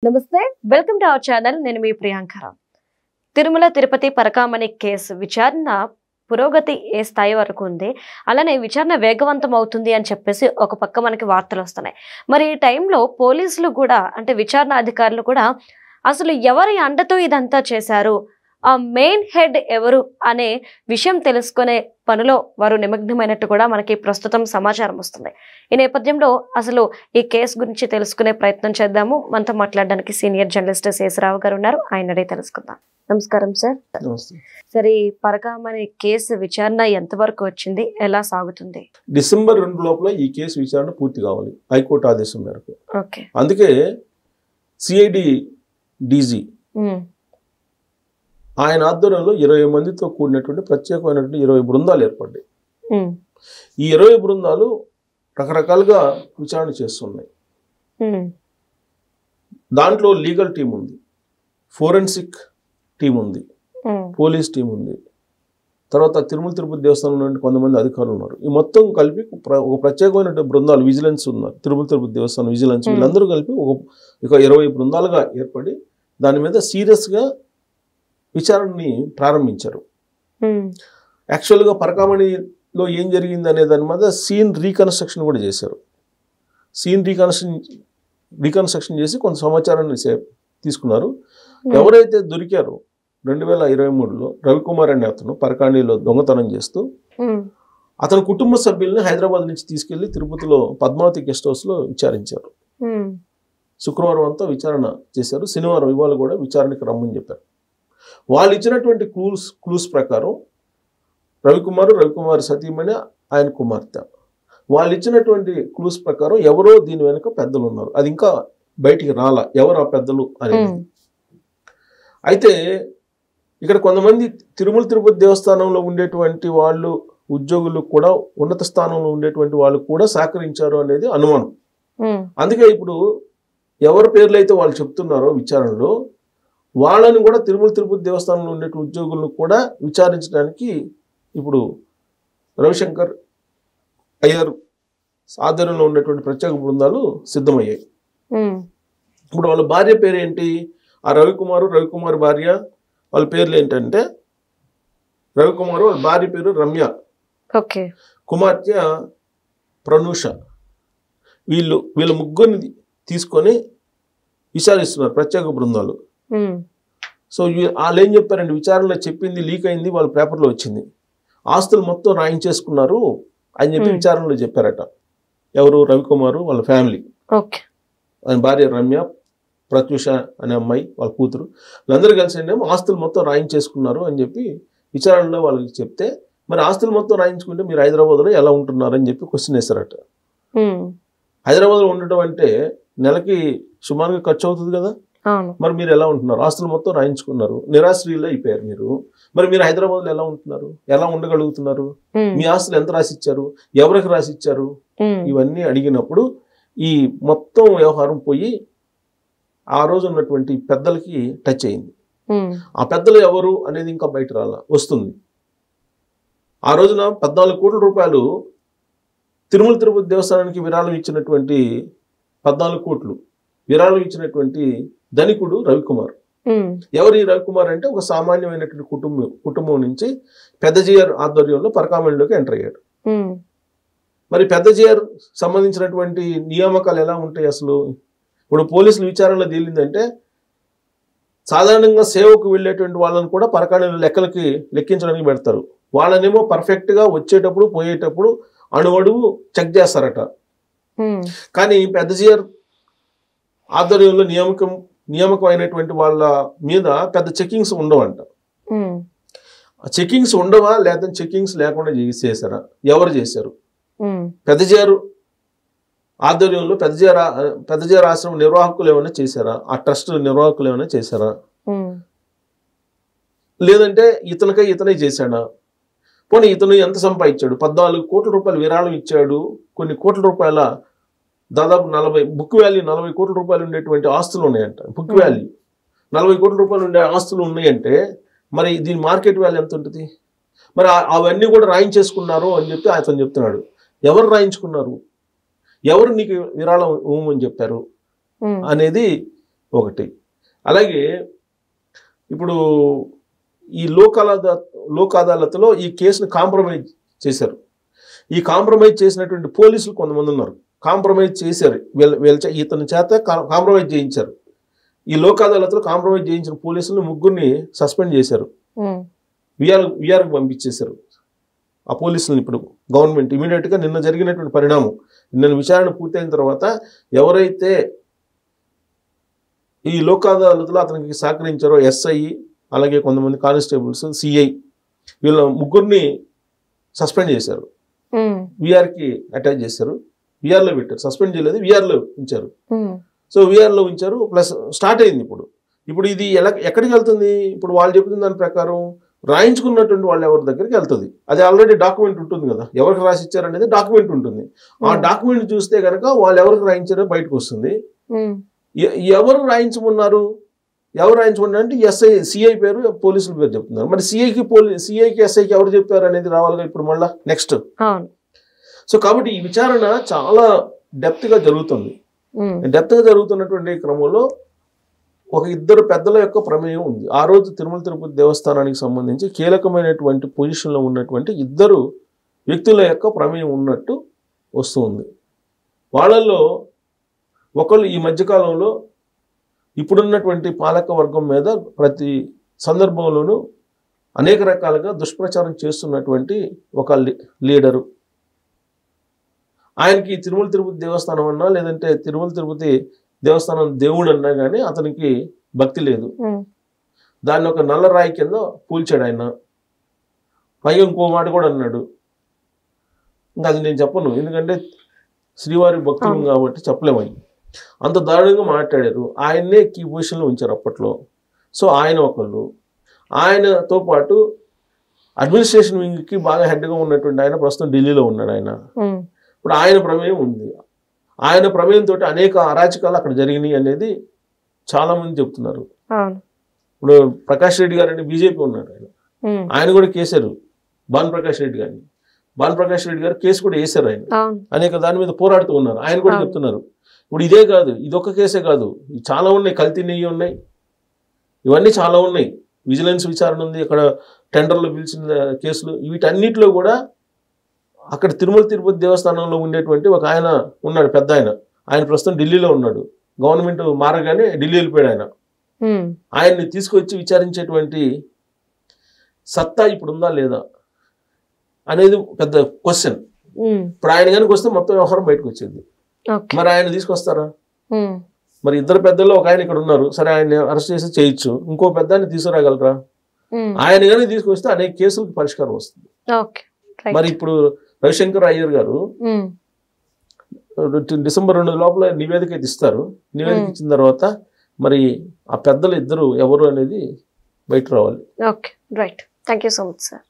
నమస్తే welcome to our channel నేను మీ Priyanka Tirumala Tirupati Parakamani case విచారణ పురోగతి ఏ స్థాయి వరకు ఉంది అలానే విచారణ వేగవంతం అవుతుంది అని చెప్పేసి ఒక పక్క మనకి వార్తలు వస్తున్నాయి మరి ఈ టైంలో పోలీసులు కూడా అంటే విచారణ అధికారులు కూడా అసలు ఎవరి అండతో ఇదంతా చేశారు ఆ మెయిన్ హెడ్ ఎవరు అనే విషయం తెలుసుకునే పనిలో వారు నిమగ్నమైనట్టు కూడా మనకి ప్రస్తుతం సమాచారం వస్తుంది ఈ నేపథ్యంలో అసలు ఈ కేసు గురించి తెలుసుకునే ప్రయత్నం చేద్దాము మనతో మాట్లాడడానికి సీనియర్ జర్నలిస్ట్ శేషరావు గారు ఉన్నారు ఆయన అడిగి తెలుసుకుందాం నమస్కారం సార్ సరే పరకామణి కేసు విచారణ ఎంతవరకు వచ్చింది ఎలా సాగుతుంది డిసెంబర్ 2 లోపల ఈ కేసు విచారణ పూర్తి కావాలి హైకోర్టు ఆదేశం మేరకు ఓకే అందుకే సిఐడి డీజీ ఆయన ఆధ్వర్యంలో 20 మందితో కూడినటువంటి ప్రత్యేకమైనటువంటి 20 బృందాలు ఏర్పడ్డాయి ఈ 20 బృందాలు రకరకాలుగా విచారణ చేస్తున్నాయి దాంట్లో లీగల్ టీం ఉంది ఫోరెన్సిక్ టీం ఉంది పోలీస్ టీం ఉంది తర్వాత తిరుమల తిరుపతి దేవస్థానం నుండి కొంతమంది అధికారులు ఉన్నారు ఈ మొత్తం కలిపి ఒక ప్రత్యేకమైన బృందాలు విజిలెన్స్ ఉన్నారు తిరుమల తిరుపతి దేవస్థానం విజిలెన్స్ వీళ్ళందరూ కలిపి ఒక 20 బృందాలుగా ఏర్పడి దాని మీద సీరియస్గా విచారణని ప్రారంభించారు యాక్చువల్గా పరకామణిలో ఏం జరిగింది అనే దాని మీద సీన్ రీకన్స్ట్రక్షన్ కూడా చేశారు సీన్ రీకన్స్ట్రక్షన్ చేసి కొంత సమాచారాన్ని తీసుకున్నారు ఎవరైతే దొరికారో 2023లో రవికుమార్ అనే అతను పరకామణిలో దొంగతనం చేస్తూ అతని కుటుంబ సభ్యుల్ని హైదరాబాద్ నుంచి తీసుకెళ్లి తిరుపతిలో పద్మావతి గెస్ట్ హౌస్లో విచారించారు శుక్రవారం అంతా విచారణ చేశారు శనివారం ఇవాళ కూడా విచారణకి రమ్మని చెప్పారు వాళ్ళు ఇచ్చినటువంటి క్లూస్ ప్రకారం రవికుమార్ సతీమణి ఆయన కుమార్తె వాళ్ళు ఇచ్చినటువంటి క్లూస్ ప్రకారం ఎవరో దీని వెనుక పెద్దలు ఉన్నారు అది ఇంకా బయటికి రాలా ఎవరు ఆ పెద్దలు అనేది అయితే ఇక్కడ కొంతమంది తిరుమల తిరుపతి దేవస్థానంలో ఉండేటువంటి వాళ్ళు ఉద్యోగులు కూడా ఉన్నత స్థానంలో ఉండేటువంటి వాళ్ళు కూడా సహకరించారు అనేది అనుమానం అందుకే ఇప్పుడు ఎవరి పేర్లు అయితే వాళ్ళు చెప్తున్నారో విచారణలో వాళ్ళని కూడా తిరుమల తిరుపతి దేవస్థానంలో ఉండే ఉద్యోగులను కూడా విచారించడానికి ఇప్పుడు రవిశంకర్ అయ్యర్ ఆధ్వర్యంలో ఉన్నటువంటి ప్రత్యేక బృందాలు సిద్ధమయ్యాయి ఇప్పుడు వాళ్ళ భార్య పేరు ఏంటి ఆ రవికుమార్ భార్య వాళ్ళ పేర్లు ఏంటంటే రవికుమార్ వాళ్ళ భార్య పేరు రమ్య కుమార్తె ప్రనూష వీళ్ళ ముగ్గురిని తీసుకొని విచారిస్తున్నారు ప్రత్యేక బృందాలు సో వాళ్ళు ఏం చెప్పారండి విచారణలో చెప్పింది లీక్ అయింది వాళ్ళ పేపర్లో వచ్చింది ఆస్తులు మొత్తం రాయించేసుకున్నారు అని చెప్పి విచారణలో చెప్పారట ఎవరు రవికుమార్ వాళ్ళ ఫ్యామిలీ ఆయన భార్య రమ్య ప్రత్యూష అనే అమ్మాయి వాళ్ళ కూతురు వీళ్ళందరూ కలిసి ఆస్తులు మొత్తం రాయించేసుకున్నారు అని చెప్పి విచారణలో వాళ్ళకి చెప్తే మరి ఆస్తులు మొత్తం రాయించుకుంటే మీరు హైదరాబాద్లో ఎలా ఉంటున్నారని చెప్పి క్వశ్చన్ వేశారట హైదరాబాద్లో ఉండటం అంటే నెలకి సుమారుగా ఖర్చు అవుతుంది కదా మరి మీరు ఎలా ఉంటున్నారు ఆస్తులు మొత్తం రాయించుకున్నారు నిరాశ్రయులు అయిపోయారు మీరు హైదరాబాద్లో ఎలా ఉంటున్నారు ఎలా ఉండగలుగుతున్నారు మీ ఆస్తులు ఎంత రాసిచ్చారు ఎవరికి రాసిచ్చారు ఇవన్నీ అడిగినప్పుడు ఈ మొత్తం వ్యవహారం పోయి ఆ రోజు ఉన్నటువంటి పెద్దలకి టచ్ అయింది ఆ పెద్దలు ఎవరు అనేది ఇంకా బయట వస్తుంది ఆ రోజున 14 కోట్ల రూపాయలు తిరుమల తిరుపతి దేవస్థానానికి విరాళం ఇచ్చినటువంటి 14 కోట్లు విరాళం ఇచ్చినటువంటి ధనికుడు రవికుమార్ ఎవరు ఈ రవికుమార్ అంటే ఒక సామాన్యమైనటువంటి కుటుంబం నుంచి పెద్దజీఆర్ ఆధ్వర్యంలో పరకామణిలోకి ఎంటర్ అయ్యాడు మరి పెద్దజీఆర్ సంబంధించినటువంటి నియామకాలు ఎలా ఉంటాయి అసలు ఇప్పుడు పోలీసులు విచారణలో తేలిందంటే సాధారణంగా సేవకు వెళ్ళేటువంటి వాళ్ళని కూడా పరకామణిలో లెక్కించడానికి పెడతారు వాళ్ళనేమో పర్ఫెక్ట్గా వచ్చేటప్పుడు పోయేటప్పుడు అణువడుగు చెక్ చేస్తారట కానీ పెద్దజీఆర్ ఆధ్వర్యంలో నియామకం అయినటువంటి వాళ్ళ మీద పెద్ద చెకింగ్స్ ఉండవంట చెకింగ్స్ ఉండవా లేదా చెకింగ్స్ లేకుండా చేశారా ఎవరు చేశారు పెద్దజీఆర్ ఆధ్వర్యంలో పెద్దజీఆర్ ఆశ్రమం నిర్వాహకులు ఏమైనా చేశారా ఆ ట్రస్ట్ నిర్వాహకులు ఏమైనా చేశారా లేదంటే ఇతనే చేశాడా పోనీ ఇతను ఎంత సంపాదించాడు 14 కోట్ల రూపాయలు విరాళం ఇచ్చాడు కొన్ని కోట్ల రూపాయల దాదాపు 40 బుక్ వాల్యూ 40 కోట్ల రూపాయలు ఉండేటువంటి ఆస్తులు ఉన్నాయంట బుక్ వాల్యూ 40 కోట్ల రూపాయలు ఉండే ఆస్తులు ఉన్నాయంటే మరి దీని మార్కెట్ వాల్యూ ఎంత ఉంటుంది మరి అవన్నీ కూడా రాయించేసుకున్నారు అని చెప్పి అతను చెప్తున్నాడు ఎవరు రాయించుకున్నారు ఎవరు నీకు విరాళం ఇవ్వమని చెప్పారు అనేది ఒకటి. అలాగే ఇప్పుడు ఈ లోక్ అదాలత్లో ఈ కేసును కాంప్రమైజ్ చేశారు. ఈ కాంప్రమైజ్ చేసినటువంటి పోలీసులు కొంతమంది ఉన్నారు, కాంప్రమైజ్ చేశారు, ఇతని చేత కాంప్రమైజ్ చేయించారు. ఈ లోక్ అదాలత్లో కాంప్రమైజ్ చేయించిన పోలీసులను 3 సస్పెండ్ చేశారు, విఆర్కి పంపించేశారు. ఆ పోలీసులను ఇప్పుడు గవర్నమెంట్ ఇమీడియట్గా నిన్న జరిగినటువంటి పరిణామం, నిన్న విచారణ పూర్తయిన తర్వాత ఎవరైతే ఈ లోక్ అదాలత్లో అతనికి సహకరించారో ఎస్ఐ, అలాగే కొంతమంది కానిస్టేబుల్స్, సిఐ, వీళ్ళ 3 సస్పెండ్ చేశారు, విఆర్కి అటాచ్ చేశారు, విఆర్లో పెట్టారు. సస్పెండ్ చేయలేదు, విఆర్లో ఉంచారు. సో విఆర్లో ఉంచారు. ప్లస్ స్టార్ట్ అయింది ఇప్పుడు ఇది ఎక్కడికి వెళ్తుంది? ఇప్పుడు వాళ్ళు చెప్తున్న దాని ప్రకారం రాయించుకున్నటువంటి వాళ్ళు ఎవరి దగ్గరికి వెళ్తుంది. అది ఆల్రెడీ డాక్యుమెంట్ ఉంటుంది కదా, ఎవరికి రాసి ఇచ్చారనేది డాక్యుమెంట్ ఉంటుంది. ఆ డాక్యుమెంట్ చూస్తే కనుక వాళ్ళు ఎవరికి రాయించారో బయటకు వస్తుంది. ఎవరు రాయించమన్నారు అంటే ఎస్ఐ, సిఐ పేరు, పోలీసుల పేరు చెప్తున్నారు. మరి సిఐకి ఎస్ఐకి ఎవరు చెప్పారు అనేది రావాలిగా ఇప్పుడు మళ్ళా నెక్స్ట్. సో కాబట్టి ఈ విచారణ చాలా డెప్త్గా జరుగుతుంది. డెప్త్గా జరుగుతున్నటువంటి క్రమంలో ఒక 2 పెద్దల యొక్క ప్రమేయం ఉంది. ఆ రోజు తిరుమల తిరుపతి దేవస్థానానికి సంబంధించి కీలకమైనటువంటి పొజిషన్లో ఉన్నటువంటి 2 వ్యక్తుల యొక్క ప్రమేయం ఉన్నట్టు వస్తుంది. వాళ్ళల్లో ఒకళ్ళు ఈ మధ్యకాలంలో ఇప్పుడున్నటువంటి పాలక వర్గం మీద ప్రతి సందర్భంలోనూ అనేక రకాలుగా దుష్ప్రచారం చేస్తున్నటువంటి ఒక లీడరు. ఆయనకి తిరుమల తిరుపతి దేవస్థానం అన్నా, లేదంటే తిరుమల తిరుపతి దేవస్థానం దేవుడు అన్నా కానీ అతనికి భక్తి లేదు. దాన్ని ఒక నల్లరాయి కింద కూల్చాడు ఆయన. పైగా ఇంకో మాట కూడా అన్నాడు, ఇంకా అది నేను చెప్పను, ఎందుకంటే శ్రీవారి భక్తులు కాబట్టి చెప్పలేము. అంత దారుణంగా మాట్లాడారు. ఆయన్నే కీ పొజిషన్లో ఉంచారు అప్పట్లో. సో ఆయన ఒకళ్ళు, ఆయనతో పాటు అడ్మినిస్ట్రేషన్ వింగ్కి బాగా హెడ్గా ఉన్నటువంటి ఆయన ప్రస్తుతం ఢిల్లీలో ఉన్నాడు. ఆయన ఇప్పుడు ఆయన ప్రమేయం ఉంది. ఆయన ప్రమేయంతో అనేక అరాచకాలు అక్కడ జరిగినాయి అనేది చాలా మంది చెప్తున్నారు. ఇప్పుడు ప్రకాష్ రెడ్డి గారు అని బీజేపీ ఉన్నాడు, ఆయన కూడా కేసారు భానుప్రకాష్ రెడ్డి గారిని. భానుప్రకాష్ రెడ్డి గారు కేసు కూడా వేశారు. ఆయన అనేక దాని మీద పోరాడుతూ ఉన్నారు. ఆయన కూడా చెప్తున్నారు. ఇప్పుడు ఇదే కాదు, ఇదొక కేసే కాదు, చాలా ఉన్నాయి. కల్తీ నెయ్యి ఉన్నాయి, ఇవన్నీ చాలా ఉన్నాయి. విజిలెన్స్ విచారణ ఉంది, అక్కడ టెండర్లు పిలిచిన కేసులు, వీటన్నిటిలో కూడా అక్కడ తిరుమల తిరుపతి దేవస్థానంలో ఉండేటువంటి ఒక ఆయన ఉన్నాడు, పెద్ద ఆయన. ఆయన ప్రస్తుతం ఢిల్లీలో ఉన్నాడు. గవర్నమెంట్ మారగానే ఢిల్లీ వెళ్ళిపోయాడు ఆయన. ఆయన్ని తీసుకొచ్చి విచారించేటువంటి సత్తా ఇప్పుడు ఉందా లేదా అనేది పెద్ద క్వశ్చన్. ఇప్పుడు ఆయన కనుక వస్తే మొత్తం వ్యవహారం బయటకు వచ్చేది. మరి ఆయన తీసుకొస్తారా? మరి 2 పెద్దల్లో ఒక ఆయన ఇక్కడ ఉన్నారు, సరే ఆయన అరెస్ట్ చేసి చేయొచ్చు. ఇంకో పెద్దాన్ని తీసుకురాగలరా? ఆయన కానీ తీసుకొస్తే అనేక కేసులకు పరిష్కారం వస్తుంది. మరి ఇప్పుడు రవిశంకర్ అయ్యర్ గారు డిసెంబర్ 2 లోపల నివేదిక అయితే ఇస్తారు. నివేదిక ఇచ్చిన తర్వాత మరి ఆ పెద్దలు 2 ఎవరు అనేది బయట రావాలి. Okay, right. Thank you so much sir.